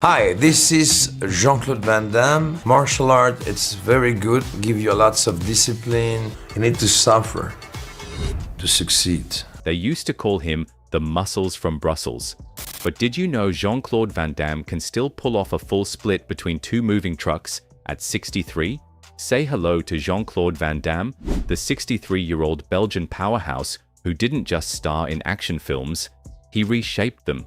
Hi, this is Jean-Claude Van Damme. Martial art, it's very good, give you lots of discipline. You need to suffer to succeed. They used to call him the muscles from Brussels. But did you know Jean-Claude Van Damme can still pull off a full split between two moving trucks at 63? Say hello to Jean-Claude Van Damme, the 63-year-old Belgian powerhouse who didn't just star in action films, he reshaped them.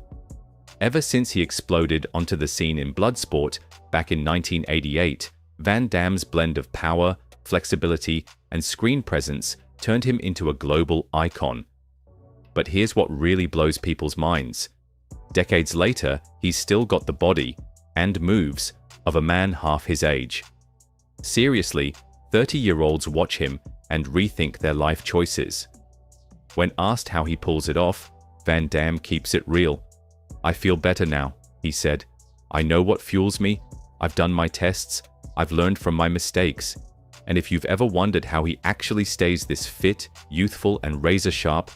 Ever since he exploded onto the scene in Bloodsport back in 1988, Van Damme's blend of power, flexibility, and screen presence turned him into a global icon. But here's what really blows people's minds. Decades later, he's still got the body and moves of a man half his age. Seriously, 30-year-olds watch him and rethink their life choices. When asked how he pulls it off, Van Damme keeps it real. "I feel better now," he said. "I know what fuels me. I've done my tests. I've learned from my mistakes." And if you've ever wondered how he actually stays this fit, youthful, and razor-sharp,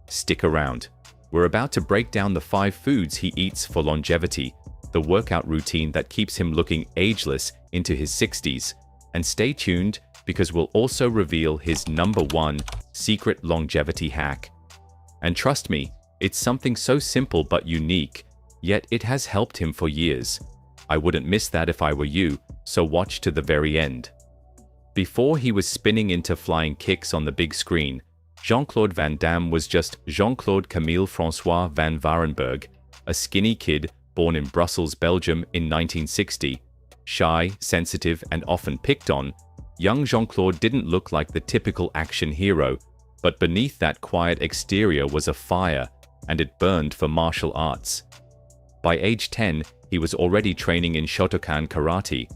stick around. We're about to break down the 5 foods he eats for longevity, the workout routine that keeps him looking ageless into his 60s. And stay tuned, because we'll also reveal his #1 secret longevity hack. And trust me, it's something so simple but unique, yet it has helped him for years. I wouldn't miss that if I were you, so watch to the very end. Before he was spinning into flying kicks on the big screen, Jean-Claude Van Damme was just Jean-Claude Camille François van Varenberg, a skinny kid born in Brussels, Belgium in 1960. Shy, sensitive, and often picked on, young Jean-Claude didn't look like the typical action hero, but beneath that quiet exterior was a fire, and it burned for martial arts. By age 10, he was already training in Shotokan karate.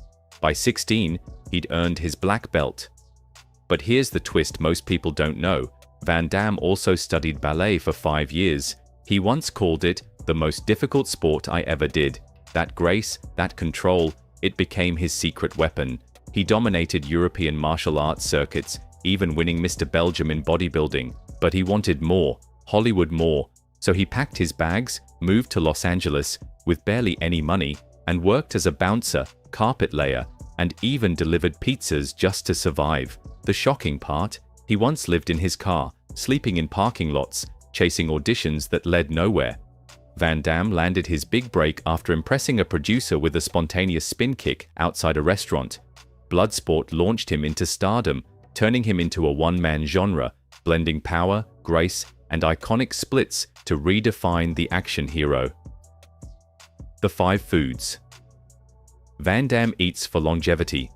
By 16, he'd earned his black belt. But here's the twist most people don't know. Van Damme also studied ballet for 5 years. He once called it the most difficult sport I ever did. That grace, that control, it became his secret weapon. He dominated European martial arts circuits, even winning Mr. Belgium in bodybuilding. But he wanted more, Hollywood more. So he packed his bags, moved to Los Angeles with barely any money, and worked as a bouncer, carpet layer, and even delivered pizzas just to survive. The shocking part, he once lived in his car, sleeping in parking lots, chasing auditions that led nowhere. Van Damme landed his big break after impressing a producer with a spontaneous spin kick outside a restaurant. Bloodsport launched him into stardom, turning him into a one-man genre, blending power, grace, and iconic splits to redefine the action hero. The 5 foods Van Damme eats for longevity.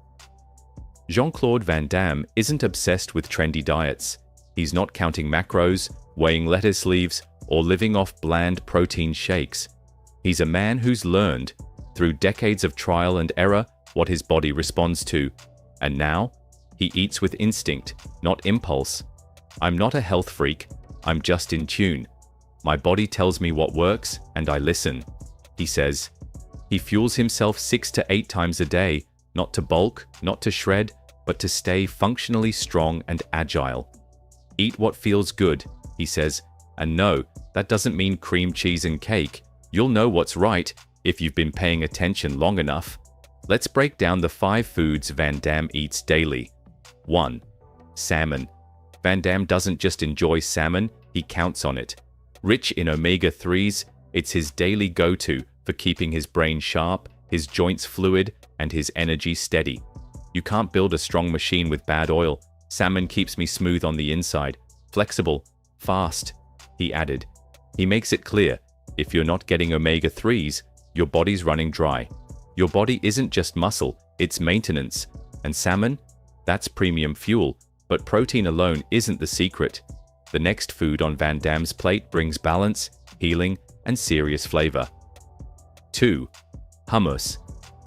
Jean-Claude Van Damme isn't obsessed with trendy diets. He's not counting macros, weighing lettuce leaves, or living off bland protein shakes. He's a man who's learned, through decades of trial and error, what his body responds to. And now, he eats with instinct, not impulse. "I'm not a health freak. I'm just in tune. My body tells me what works, and I listen," he says. He fuels himself 6 to 8 times a day, not to bulk, not to shred, but to stay functionally strong and agile. "Eat what feels good," he says. And no, that doesn't mean cream cheese and cake. You'll know what's right if you've been paying attention long enough. Let's break down the 5 foods Van Damme eats daily. 1. Salmon. Van Damme doesn't just enjoy salmon, he counts on it. Rich in omega-3s, it's his daily go-to for keeping his brain sharp, his joints fluid, and his energy steady. "You can't build a strong machine with bad oil. Salmon keeps me smooth on the inside, flexible, fast," he added. He makes it clear, if you're not getting omega-3s, your body's running dry. Your body isn't just muscle, it's maintenance. And salmon? That's premium fuel. But protein alone isn't the secret. The next food on Van Damme's plate brings balance, healing, and serious flavor. 2. Hummus.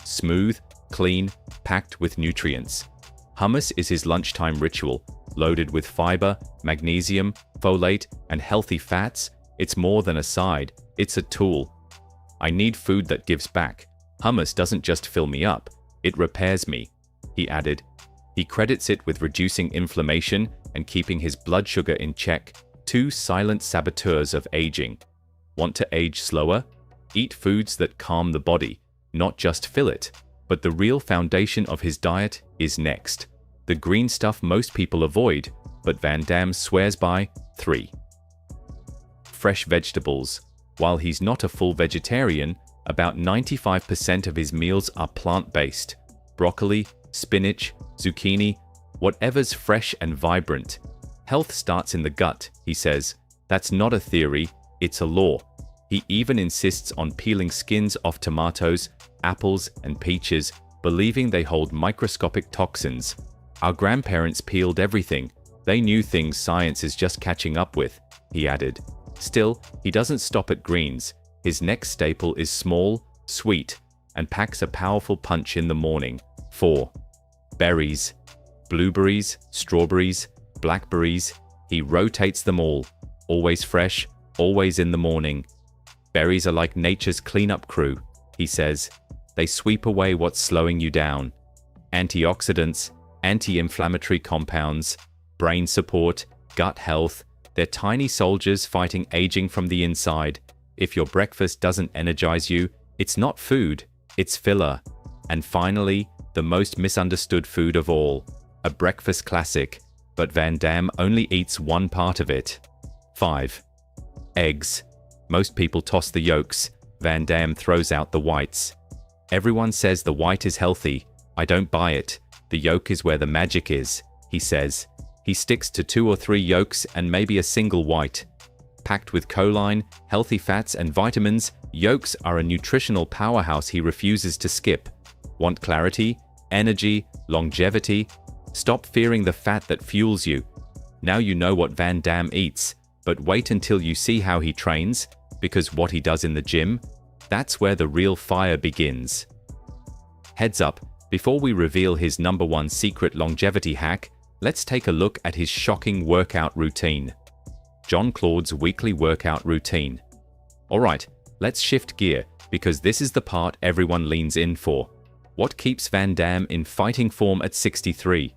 Smooth, clean, packed with nutrients. Hummus is his lunchtime ritual, loaded with fiber, magnesium, folate, and healthy fats. It's more than a side, it's a tool. "I need food that gives back. Hummus doesn't just fill me up, it repairs me," he added. He credits it with reducing inflammation and keeping his blood sugar in check, 2 silent saboteurs of aging. Want to age slower? Eat foods that calm the body, not just fill it. But the real foundation of his diet is next. The green stuff most people avoid, but Van Damme swears by. 3. Fresh vegetables. While he's not a full vegetarian, about 95% of his meals are plant-based. Broccoli, spinach, zucchini, whatever's fresh and vibrant. Health starts in the gut, he says. That's not a theory, it's a law. He even insists on peeling skins off tomatoes, apples, and peaches, believing they hold microscopic toxins. Our grandparents peeled everything. They knew things science is just catching up with, he added. Still, he doesn't stop at greens. His next staple is small, sweet, and packs a powerful punch in the morning. 4. Berries. Blueberries, strawberries, blackberries. He rotates them all. Always fresh, always in the morning. Berries are like nature's cleanup crew, he says. They sweep away what's slowing you down. Antioxidants, anti-inflammatory compounds, brain support, gut health. They're tiny soldiers fighting aging from the inside. If your breakfast doesn't energize you, it's not food, it's filler. And finally, the most misunderstood food of all, a breakfast classic, but Van Damme only eats one part of it. 5. Eggs. Most people toss the yolks. Van Damme throws out the whites. Everyone says the white is healthy. I don't buy it. The yolk is where the magic is, he says. He sticks to 2 or 3 yolks and maybe a single white. Packed with choline, healthy fats, and vitamins, yolks are a nutritional powerhouse he refuses to skip. Want clarity, energy, longevity? Stop fearing the fat that fuels you. Now you know what Van Damme eats, but wait until you see how he trains, because what he does in the gym, that's where the real fire begins. Heads up, before we reveal his #1 secret longevity hack, let's take a look at his shocking workout routine. Jean-Claude's weekly workout routine. Alright, let's shift gear, because this is the part everyone leans in for. What keeps Van Damme in fighting form at 63?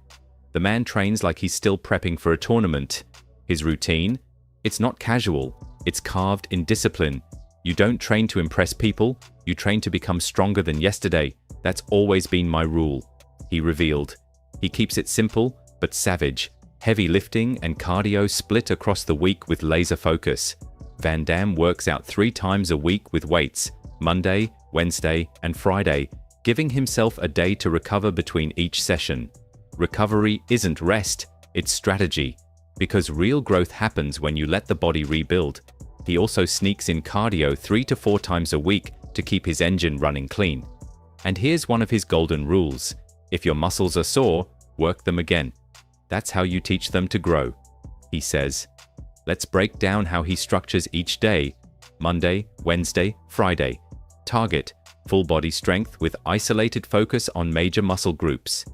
The man trains like he's still prepping for a tournament. His routine? It's not casual, it's carved in discipline. You don't train to impress people, you train to become stronger than yesterday. That's always been my rule, he revealed. He keeps it simple, but savage. Heavy lifting and cardio split across the week with laser focus. Van Damme works out 3 times a week with weights, Monday, Wednesday, and Friday, giving himself a day to recover between each session. Recovery isn't rest, it's strategy. Because real growth happens when you let the body rebuild. He also sneaks in cardio 3 to 4 times a week to keep his engine running clean. And here's one of his golden rules. If your muscles are sore, work them again. That's how you teach them to grow, he says. Let's break down how he structures each day. Monday, Wednesday, Friday. Target: full body strength with isolated focus on major muscle groups.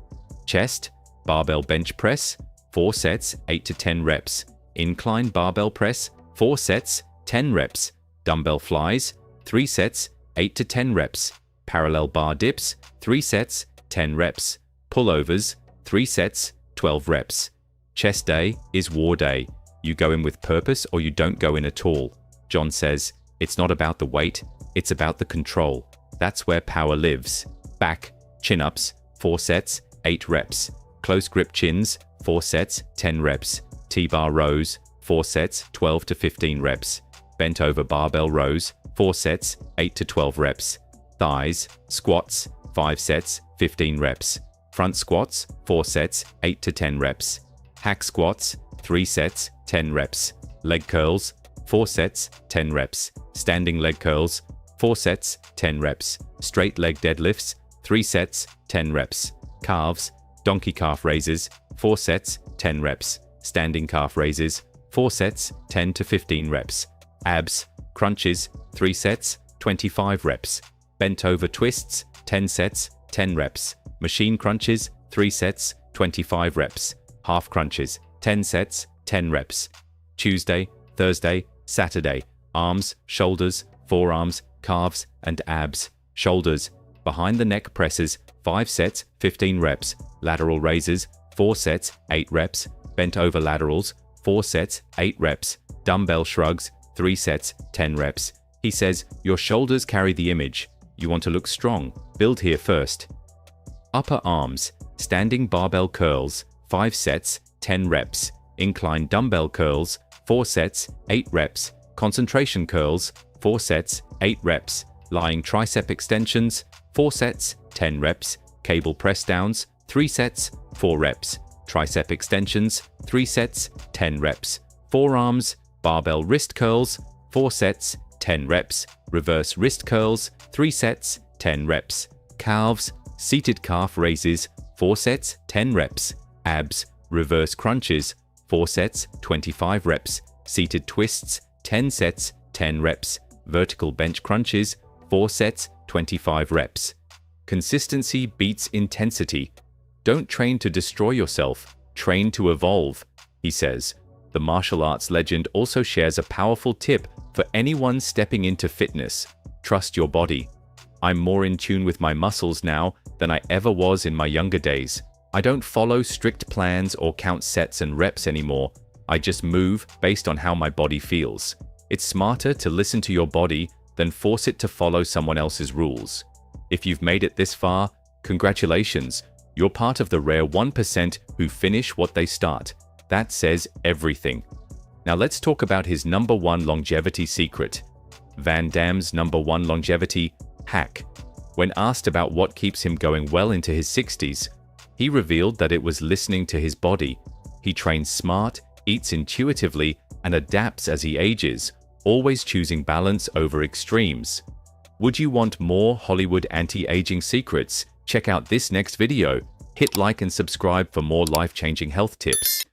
Chest: barbell bench press, 4 sets, 8 to 10 reps. Incline barbell press, 4 sets, 10 reps. Dumbbell flies, 3 sets, 8 to 10 reps. Parallel bar dips, 3 sets, 10 reps. Pullovers, 3 sets, 12 reps. Chest day is war day. You go in with purpose or you don't go in at all. John says, it's not about the weight, it's about the control. That's where power lives. Back, chin-ups, 4 sets, 8 reps. Close grip chins, 4 sets, 10 reps. T-bar rows, 4 sets, 12 to 15 reps. Bent over barbell rows, 4 sets, 8 to 12 reps. Thighs, squats, 5 sets, 15 reps. Front squats, 4 sets, 8 to 10 reps. Hack squats, 3 sets, 10 reps. Leg curls, 4 sets, 10 reps. Standing leg curls, 4 sets, 10 reps. Straight leg deadlifts, 3 sets, 10 reps. Calves, donkey calf raises, 4 sets, 10 reps. Standing calf raises, 4 sets, 10 to 15 reps. Abs, crunches, 3 sets, 25 reps. Bent over twists, 10 sets, 10 reps. Machine crunches, 3 sets, 25 reps. Half crunches, 10 sets, 10 reps. Tuesday, Thursday, Saturday, arms, shoulders, forearms, calves, and abs. Shoulders, behind the neck presses, 5 sets, 15 reps. Lateral raises, 4 sets, 8 reps. Bent over laterals, 4 sets, 8 reps. Dumbbell shrugs, 3 sets, 10 reps. He says, your shoulders carry the image. You want to look strong. Build here first. Upper arms, standing barbell curls, 5 sets, 10 reps. Incline dumbbell curls, 4 sets, 8 reps. Concentration curls, 4 sets, 8 reps. Lying tricep extensions, 4 sets, 10 reps. Cable press downs, 3 sets, 4 reps. Tricep extensions, 3 sets, 10 reps. Forearms, barbell wrist curls, 4 sets, 10 reps. Reverse wrist curls, 3 sets, 10 reps. Calves, seated calf raises, 4 sets, 10 reps. Abs, reverse crunches, 4 sets, 25 reps. Seated twists, 10 sets, 10 reps. Vertical bench crunches, 4 sets, 25 reps. Consistency beats intensity. Don't train to destroy yourself, train to evolve, he says. The martial arts legend also shares a powerful tip for anyone stepping into fitness. Trust your body. I'm more in tune with my muscles now than I ever was in my younger days. I don't follow strict plans or count sets and reps anymore. I just move based on how my body feels. It's smarter to listen to your body than force it to follow someone else's rules. If you've made it this far, congratulations. You're part of the rare 1% who finish what they start. That says everything. Now let's talk about his #1 longevity secret. Van Damme's #1 longevity hack. When asked about what keeps him going well into his 60s, he revealed that it was listening to his body. He trains smart, eats intuitively, and adapts as he ages, always choosing balance over extremes. Would you want more Hollywood anti-aging secrets? Check out this next video. Hit like and subscribe for more life-changing health tips.